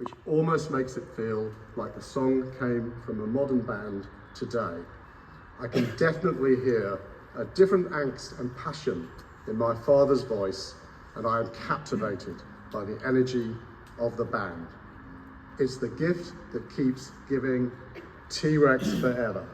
which almost makes it feel like the song came from a modern band today. I can definitely hear a different angst and passion in my father's voice, and I am captivated by the energy of the band. It's the gift that keeps giving. T-Rex forever.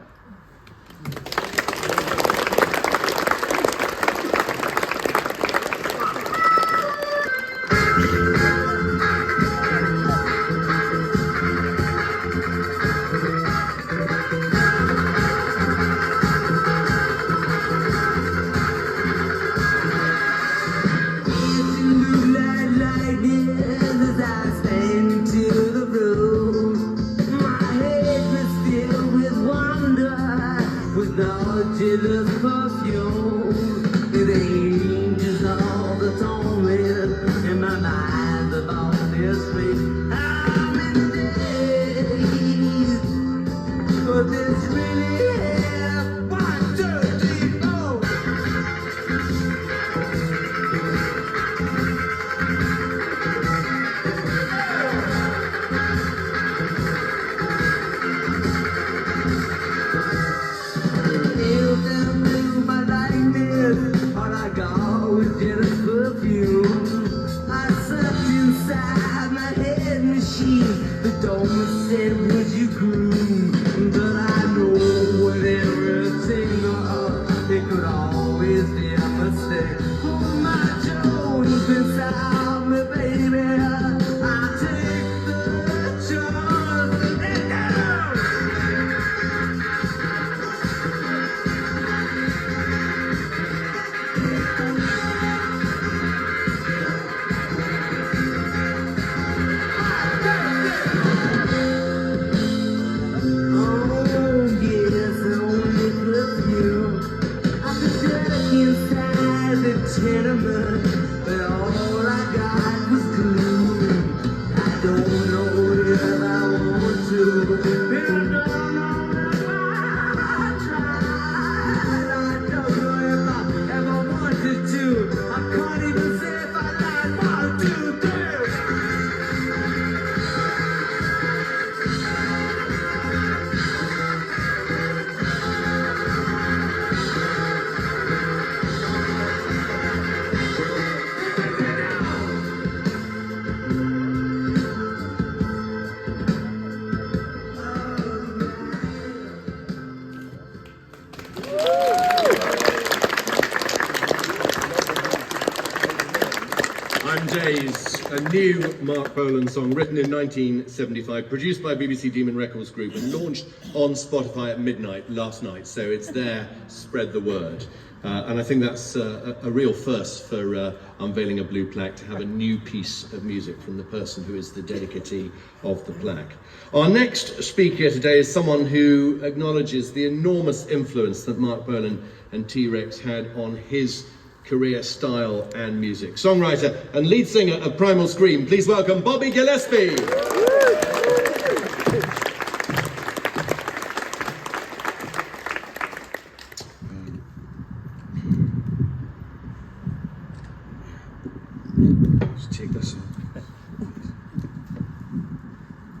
A new Marc Bolan song written in 1975, produced by BBC Demon Records Group and launched on Spotify at midnight last night, so it's there, spread the word. And I think that's a real first for Unveiling of Plaque, to have a new piece of music from the person who is the dedicatee of the plaque. Our next speaker today is someone who acknowledges the enormous influence that Marc Bolan and T-Rex had on his career, style and music. Songwriter and lead singer of Primal Scream, please welcome Bobbie Gillespie. Let's take this on.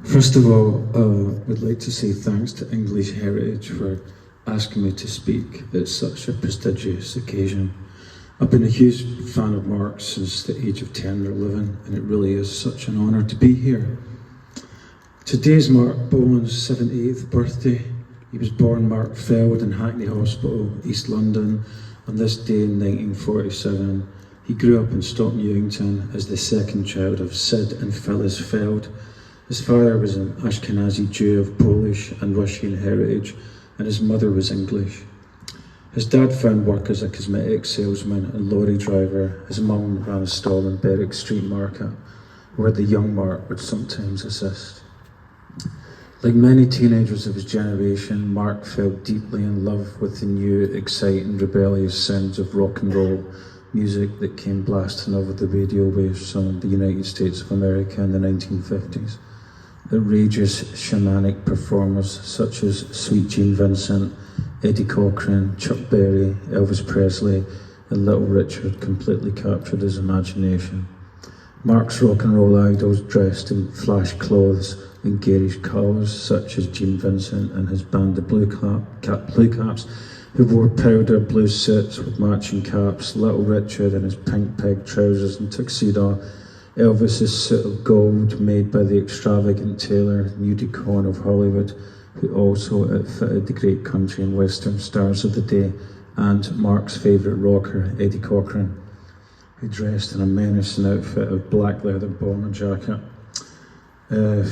First of all, I'd like to say thanks to English Heritage for asking me to speak at such a prestigious occasion. I've been a huge fan of Marc since the age of 10 or 11, and it really is such an honour to be here. Today's Marc Bolan's 78th birthday. He was born Marc Feld in Hackney Hospital, East London, on this day in 1947. He grew up in Stockton Newington as the second child of Sid and Phyllis Feld. His father was an Ashkenazi Jew of Polish and Russian heritage, and his mother was English. His dad found work as a cosmetics salesman and lorry driver. His mum ran a stall in Berwick Street Market, where the young Marc would sometimes assist. Like many teenagers of his generation, Marc fell deeply in love with the new, exciting, rebellious sounds of rock and roll music that came blasting over the radio waves from the United States of America in the 1950s. Outrageous shamanic performers such as Sweet Gene Vincent, Eddie Cochran, Chuck Berry, Elvis Presley, and Little Richard completely captured his imagination. Marc's rock and roll idols dressed in flash clothes and garish colours, such as Gene Vincent and his band the Blue Caps, who wore powder blue suits with matching caps, Little Richard in his pink peg trousers and tuxedo, Elvis's suit of gold made by the extravagant tailor Nudie Cohn of Hollywood, who also outfitted the great country and western stars of the day, and Marc's favourite rocker, Eddie Cochran, who dressed in a menacing outfit of black leather bomber jacket,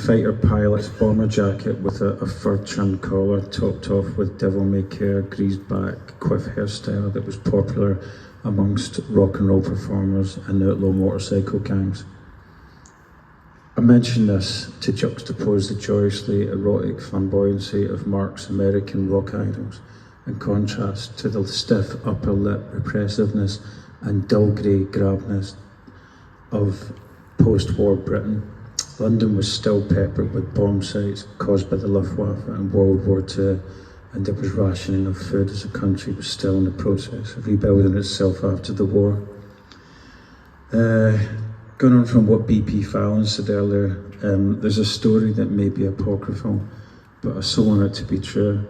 fighter pilot's bomber jacket with a fur-trimmed collar topped off with devil-may-care greased back quiff hairstyle that was popular amongst rock and roll performers and outlaw motorcycle gangs. I mention this to juxtapose the joyously erotic flamboyancy of Marc's American rock idols in contrast to the stiff upper lip repressiveness and dull grey grabness of post-war Britain. London was still peppered with bomb sites caused by the Luftwaffe in World War II, and there was rationing of food as the country was still in the process of rebuilding itself after the war. Going on from what BP Fallon said earlier, there's a story that may be apocryphal, but I so want it to be true.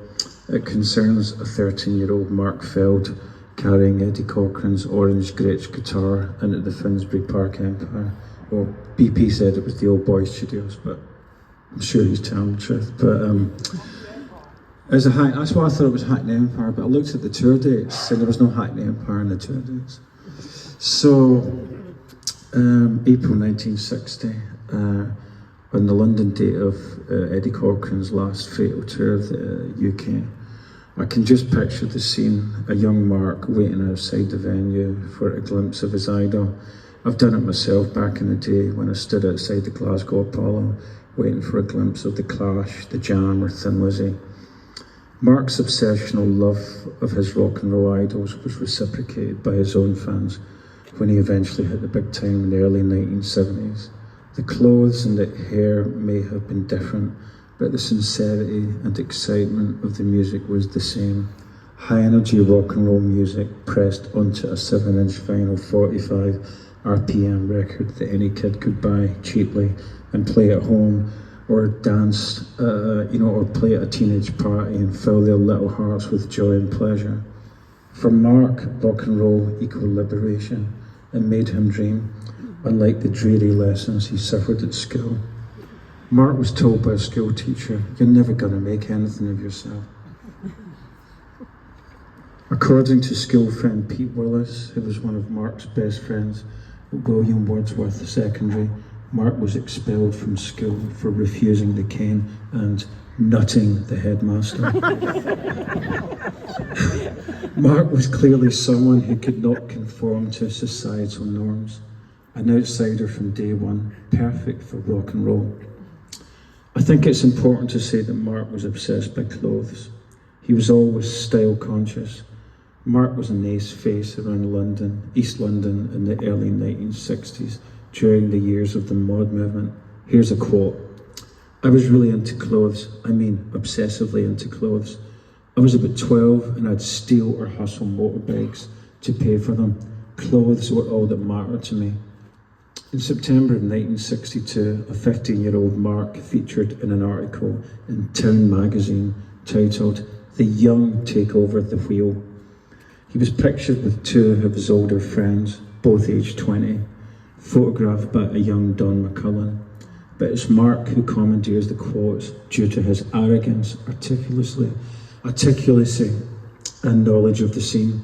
It concerns a 13-year-old Marc Feld carrying Eddie Cochran's orange Gretsch guitar into the Finsbury Park Empire. Well, BP said it was the Old Boys Studios, but I'm sure he's telling the truth. But that's why I thought it was Hackney Empire, but I looked at the tour dates and there was no Hackney Empire in the tour dates. So, April 1960, on the London date of Eddie Cochran's last fatal tour of the UK, I can just picture the scene, a young Marc waiting outside the venue for a glimpse of his idol. I've done it myself back in the day when I stood outside the Glasgow Apollo, waiting for a glimpse of The Clash, The Jam or Thin Lizzy. Marc's obsessional love of his rock and roll idols was reciprocated by his own fans when he eventually hit the big time in the early 1970s. The clothes and the hair may have been different, but the sincerity and excitement of the music was the same. High energy rock and roll music pressed onto a 7-inch vinyl 45 RPM record that any kid could buy cheaply and play at home or dance, or play at a teenage party and fill their little hearts with joy and pleasure. For Marc, rock and roll equaled liberation and made him dream, unlike the dreary lessons he suffered at school. Marc was told by a school teacher, "You're never going to make anything of yourself." According to school friend Pete Willis, who was one of Marc's best friends at William Wordsworth Secondary, Marc was expelled from school for refusing the cane and nutting the headmaster. Marc was clearly someone who could not conform to societal norms, an outsider from day one, perfect for rock and roll. I think it's important to say that Marc was obsessed by clothes. He was always style conscious. Marc was an ace face around London, East London in the early 1960s during the years of the mod movement. Here's a quote. "I was really into clothes, obsessively into clothes. I was about 12 and I'd steal or hustle motorbikes to pay for them. Clothes were all that mattered to me." In September of 1962, a 15-year-old Marc featured in an article in Town magazine titled "The Young Take Over the Wheel." He was pictured with two of his older friends, both aged 20, photographed by a young Don McCullen. But it's Marc who commandeers the quotes due to his arrogance, articulacy, and knowledge of the scene.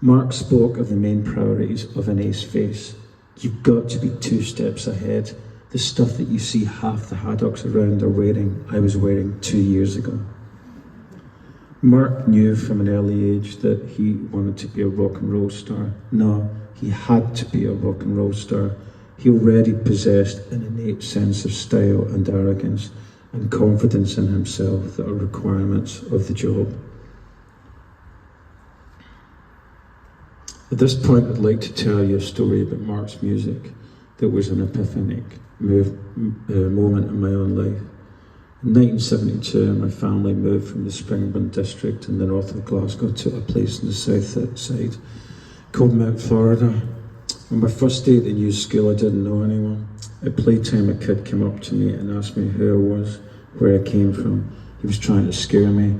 Marc spoke of the main priorities of an ace face. You've got to be 2 steps ahead. The stuff that you see half the haddocks around are wearing, I was wearing 2 years ago. Marc knew from an early age that he wanted to be a rock and roll star. No, he had to be a rock and roll star. He already possessed an innate sense of style and arrogance and confidence in himself that are requirements of the job. At this point, I'd like to tell you a story about Marc's music that was an epiphanic moment in my own life. In 1972, my family moved from the Springburn district in the north of Glasgow to a place in the south side called Mount Florida. On my first day at the new school, I didn't know anyone. At playtime, a kid came up to me and asked me who I was, where I came from. He was trying to scare me.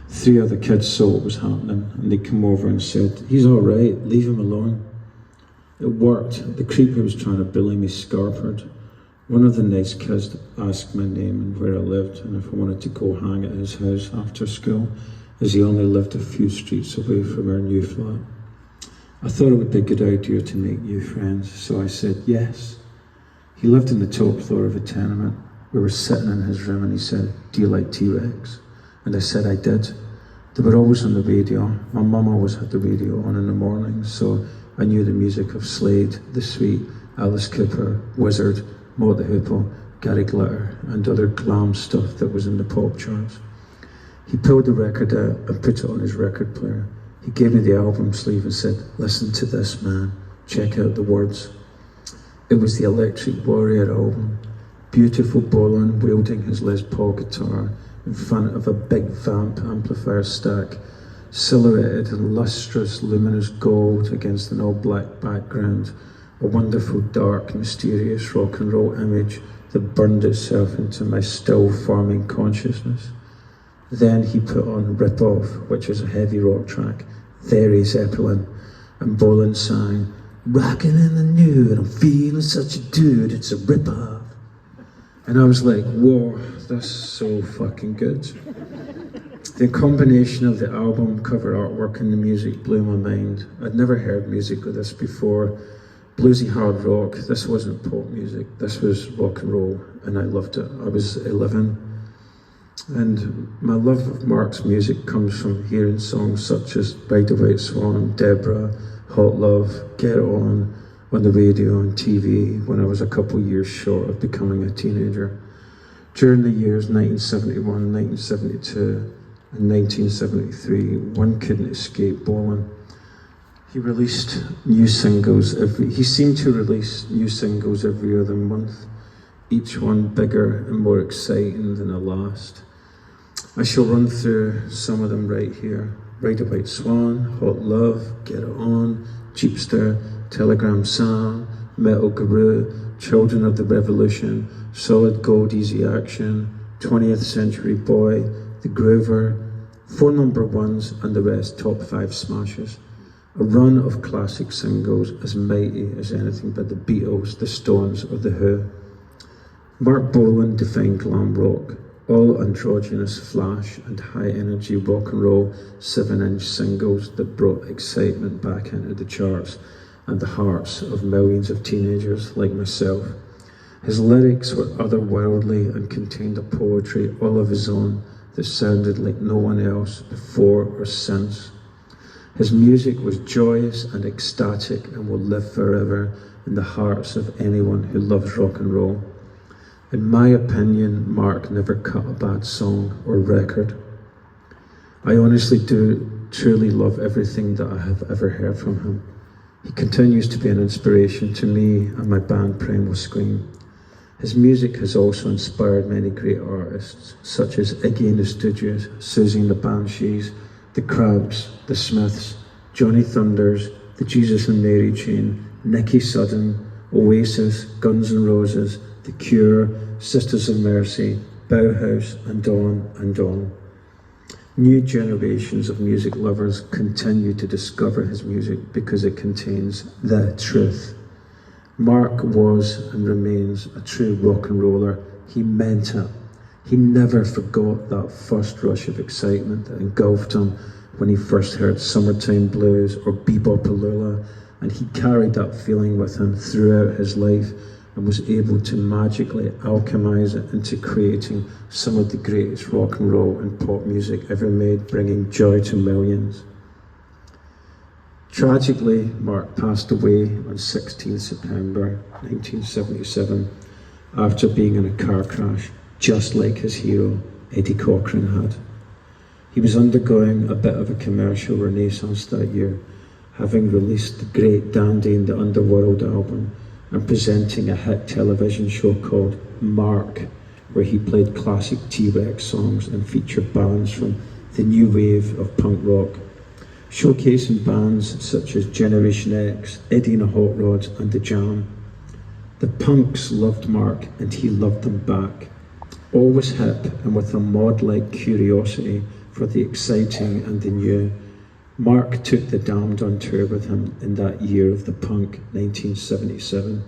3 other kids saw what was happening, and they came over and said, "He's all right, leave him alone." It worked. The creep who was trying to bully me scarpered. One of the nice kids asked my name and where I lived, and if I wanted to go hang at his house after school, as he only lived a few streets away from our new flat. I thought it would be a good idea to make new friends, so I said yes. He lived in the top floor of a tenement. We were sitting in his room and he said, "Do you like T-Rex?" And I said I did. They were always on the radio. My mum always had the radio on in the morning, so I knew the music of Slade, The Sweet, Alice Cooper, Wizard, Mott the Hoople, Gary Glitter, and other glam stuff that was in the pop charts. He pulled the record out and put it on his record player. He gave me the album sleeve and said, "Listen to this, man. Check out the words." It was the Electric Warrior album. Beautiful Bolan wielding his Les Paul guitar in front of a big vamp amplifier stack, silhouetted in lustrous, luminous gold against an all-black background, a wonderful, dark, mysterious rock and roll image that burned itself into my still-forming consciousness. Then he put on Rip Off, which is a heavy rock track, very Zeppelin, and Bolan sang, "Rockin' in the nude, and I'm feeling such a dude, it's a rip-off." And I was like, whoa, that's so fucking good. The combination of the album cover artwork and the music blew my mind. I'd never heard music like this before. Bluesy hard rock, this wasn't pop music, this was rock and roll, and I loved it. I was 11. And my love of Marc's music comes from hearing songs such as Ride a White Swan, Deborah, Hot Love, Get It On the radio and TV when I was a couple years short of becoming a teenager. During the years 1971, 1972 and 1973, one couldn't escape Bolan. He seemed to release new singles every other month, each one bigger and more exciting than the last. I shall run through some of them right here. Ride a White Swan, Hot Love, Get It On, Jeepster, Telegram Sam, Metal Guru, Children of the Revolution, Solid Gold Easy Action, 20th Century Boy, The Groover, 4 number ones and the rest top 5 smashes. A run of classic singles as mighty as anything but the Beatles, the Stones or the Who. Marc Bolan defined glam rock, all androgynous flash and high energy rock and roll 7-inch singles that brought excitement back into the charts and the hearts of millions of teenagers like myself. His lyrics were otherworldly and contained a poetry all of his own that sounded like no one else before or since. His music was joyous and ecstatic and will live forever in the hearts of anyone who loves rock and roll. In my opinion, Marc never cut a bad song or record. I honestly do truly love everything that I have ever heard from him. He continues to be an inspiration to me and my band Primal. His music has also inspired many great artists, such as Iggy and the Stooges, Susie and the Banshees, The Cramps, The Smiths, Johnny Thunders, The Jesus and Mary Chain, Nicky Sudden, Oasis, Guns N' Roses, The Cure, Sisters of Mercy, Bauhaus, and on and on. New generations of music lovers continue to discover his music because it contains the truth. Marc was and remains a true rock and roller. He meant it. He never forgot that first rush of excitement that engulfed him when he first heard Summertime Blues or Bebop-A-Lula, and he carried that feeling with him throughout his life and was able to magically alchemize it into creating some of the greatest rock and roll and pop music ever made, bringing joy to millions. Tragically, Marc passed away on 16 September 1977 after being in a car crash, just like his hero, Eddie Cochran, had. He was undergoing a bit of a commercial renaissance that year, having released the great Dandy in the Underworld album and presenting a hit television show called Marc, where he played classic T-Rex songs and featured bands from the new wave of punk rock. showcasing bands such as Generation X, Eddie and the Hot Rods and The Jam. The punks loved Marc and he loved them back. Always hip and with a mod-like curiosity for the exciting and the new. Marc took the Damned on tour with him in that year of the punk, 1977.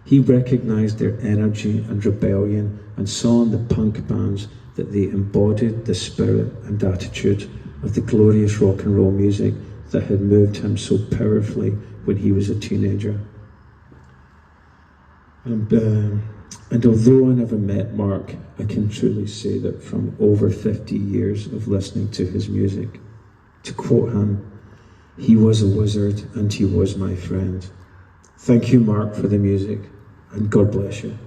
He recognised their energy and rebellion and saw in the punk bands that they embodied the spirit and attitude of the glorious rock and roll music that had moved him so powerfully when he was a teenager. And although I never met Marc, I can truly say that from over 50 years of listening to his music, to quote him, he was a wizard and he was my friend. Thank you, Marc, for the music, and God bless you.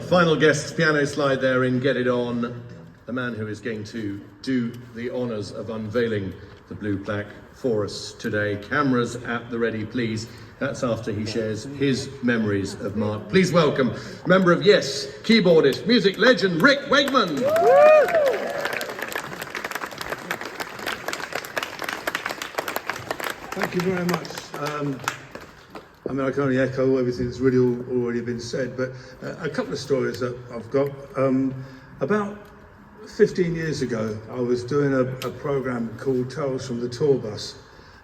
Final guest's piano slide there in Get It On, the man who is going to do the honours of unveiling the blue plaque for us today. Cameras at the ready, please. That's after he shares his memories of Marc. Please welcome member of Yes, keyboardist, music legend, Rick Wakeman. Thank you very much. I mean, I can only echo everything that's really already been said, but a couple of stories that I've got. About 15 years ago, I was doing a program called Tales from the Tour Bus,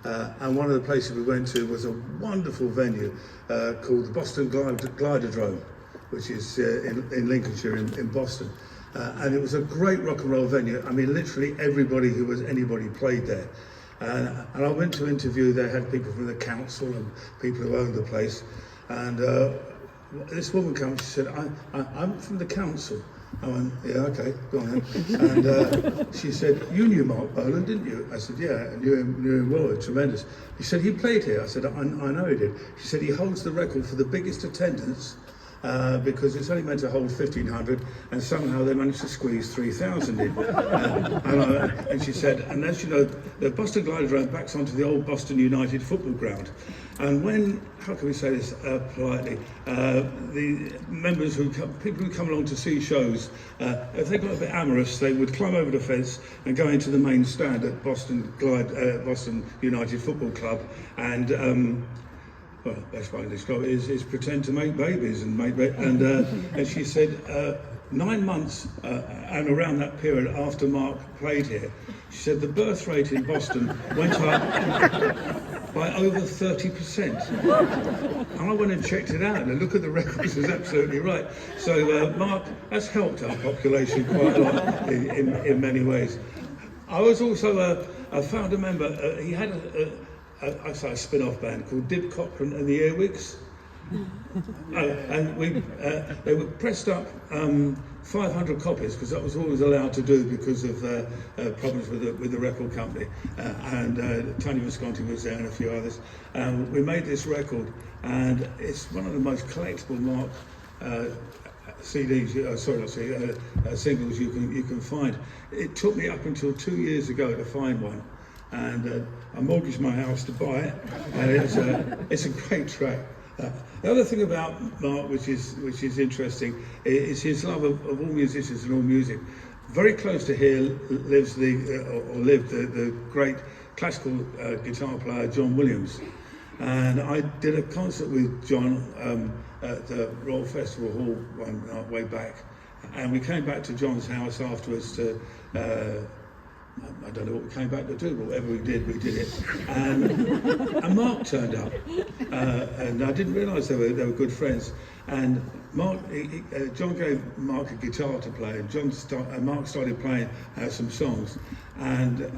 and one of the places we went to was a wonderful venue called the Boston Gliderdome, which is in Lincolnshire in Boston. And it was a great rock and roll venue. I mean, literally everybody who was anybody played there. And I went to interview, they had people from the council and people who owned the place. And this woman came and she said, I'm from the council. I went, yeah, okay, go on then. And she said, you knew Marc Bolan, didn't you? I said, yeah, I knew him well, tremendous. He said, he played here. I said, I know he did. She said, he holds the record for the biggest attendance because it's only meant to hold 1,500 and somehow they managed to squeeze 3,000 in. And she said, and as you know, the Boston Gliderdome backs onto the old Boston United football ground. And when, how can we say this politely, the members people who come along to see shows, if they got a bit amorous, they would climb over the fence and go into the main stand at Boston United Football Club and well, best way to describe it is pretend to make babies and she said 9 months and around that period after Marc played here, she said the birth rate in Boston went up by over 30%. And I went and checked it out, and the look at the records was absolutely right. So Marc has helped our population quite a lot in many ways. I was also a founder member. He had a spin-off band called Dib Cochran and the Earwigs. And they were pressed up 500 copies because that was all was allowed to do because of problems with the record company. And Tony Visconti was there and a few others. We made this record, and it's one of the most collectible Marc CDs, singles you can find. It took me up until 2 years ago to find one. And I mortgaged my house to buy it, and it's a great track. The other thing about Marc, which is interesting, is his love of all musicians and all music. Very close to here lived the great classical guitar player John Williams, And I did a concert with John at the Royal Festival Hall one night way back, and we came back to John's house afterwards to, I don't know what we came back to do, but whatever we did it. And Marc turned up, and I didn't realise they were good friends. And Marc, John gave Marc a guitar to play, and Marc started playing some songs. And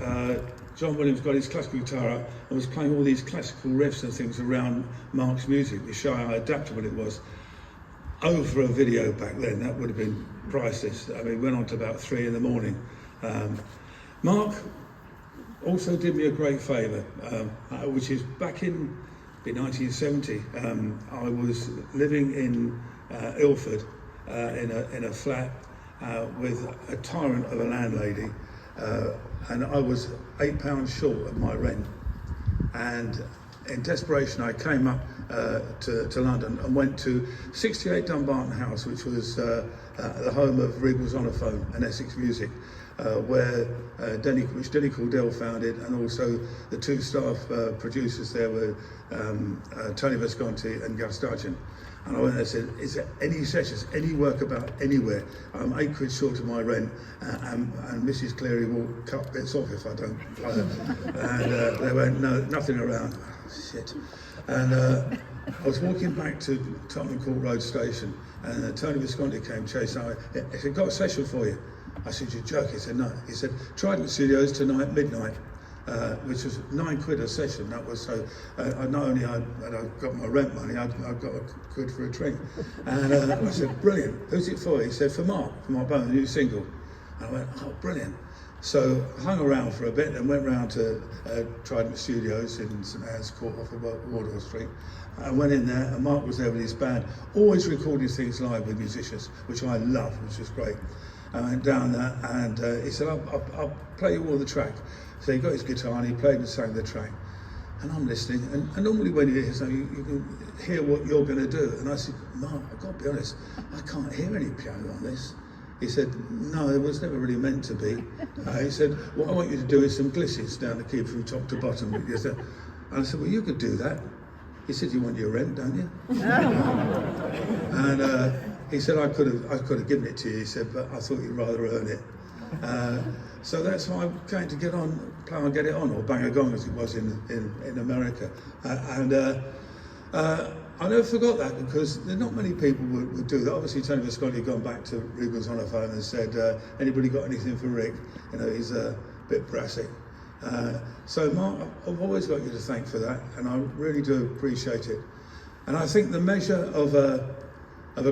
John Williams got his classical guitar up and was playing all these classical riffs and things around Marc's music to show how adaptable it was. Oh, for a video back then, that would have been priceless. I mean, it went on to about 3 in the morning. Marc also did me a great favour, which is back in 1970. I was living in Ilford in a flat with a tyrant of a landlady, and I was £8 short of my rent. And in desperation, I came up to London and went to 68 Dumbarton House, which was the home of Regal's Honophone and Essex Music, which Denny Cordell founded, and also the 2 staff producers there were Tony Visconti and Gus Dudgeon. And I went there and said, is there any sessions, any work about anywhere? I'm £8 short of my rent, and Mrs. Cleary will cut bits off if I don't play it. And they went, no, nothing around. Oh, shit. And I was walking back to Tottenham Court Road Station, and Tony Visconti came chasing me. He said, got a session for you. I said, you're joking? He said, no. He said, Trident Studios tonight, midnight. Which was £9 a session. That was so. Not only I got my rent money, I got a quid for a drink. And I said, brilliant. Who's it for? He said, for Marc Bolan, the new single. And I went, oh, brilliant. So I hung around for a bit and went round to Trident Studios in St Anne's Court off of Wardour Street. I went in there, and Marc was there with his band, always recording things live with musicians, which I love, which was great. I went down there, and he said, I'll play you all the track. So he got his guitar and he played and sang the track. And I'm listening, and normally when you hear something, you can hear what you're going to do. And I said, Marc, I've got to be honest, I can't hear any piano on this. He said, no, it was never really meant to be. He said, what I want you to do is some glisses down the key from top to bottom. And I said, well, you could do that. He said, you want your rent, don't you? And he said, I could have given it to you. He said, but I thought you'd rather earn it. So that's how I came to get on, Play and Get It On, or Bang a Gong as it was in America. I never forgot that, because not many people would do that. Obviously, Tony Visconti had gone back to Regal's Honophone and said, anybody got anything for Rick? You know, he's a bit brassy. So Marc, I've always got you to thank for that, and I really do appreciate it. And I think the measure of a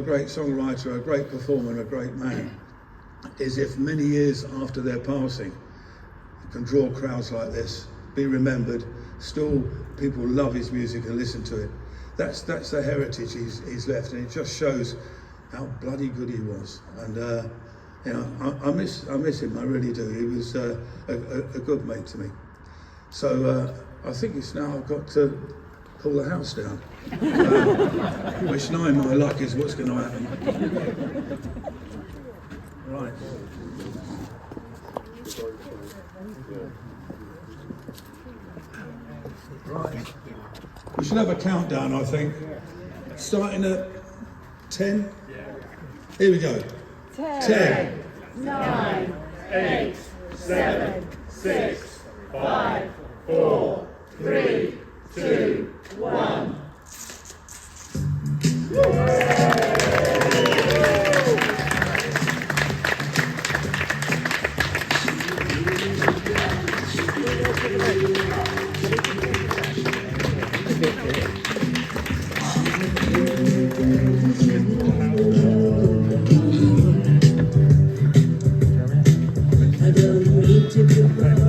great songwriter, a great performer, and a great man is if many years after their passing, you can draw crowds like this, be remembered, still people love his music and listen to it. That's the heritage he's left, and it just shows how bloody good he was. And you know, I miss him, I really do. He was a good mate to me. So I think it's now I've got to pull the house down, which knowing my luck is what's going to happen. Right. Right. We should have a countdown, I think. Starting at 10. Here we go. 10, 9, 8, 7, 6, 5, 4, 3, 2, 1. I don't need to be wrong.